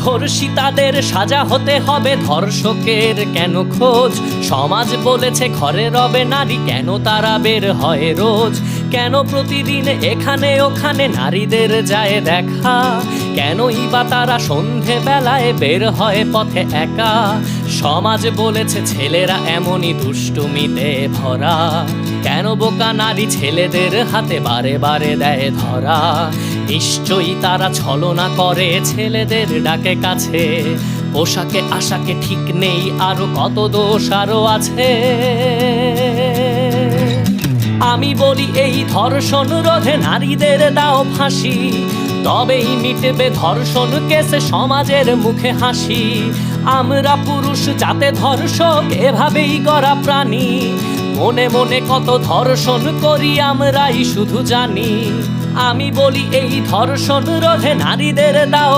ধর্ষিতাদের সাজা হতে হবে, ধর্ষকের কেন খোঁজ? সমাজ বলেছে ঘরে রবে নারী, কেন তারা বের হয় রোজ? কেন প্রতিদিন এখানে ওখানে নারীদের যায় দেখা? কেনই বা তারা সন্ধে বেলায় বের হয় পথে একা? সমাজ বলেছে ছেলেরা এমনই দুষ্টুমিতে ভরা, কেন বোকা নারী ছেলেদের হাতে বারে বারে দেয় ধরা? নিশ্চয়ই তারা ছলনা করে, ছেলেদের ডাকে কাছে, পোশাকে আশাকে ঠিক নেই, আরো কত দোষ আরো আছে। আমি বলি এই ধর্ষণ রোধে নারীদের দাও ফাঁসি, তবেই মিটবে ধর্ষণ কেসে সমাজের মুখে হাসি। আমরা পুরুষ যাতে ধর্ষক এভাবেই গড়া প্রাণী, মনে মনে কত ধর্ষণ করি আমরাই শুধু জানি। আমি বলি এই ধর্ষণ রোধে নারীদের দাও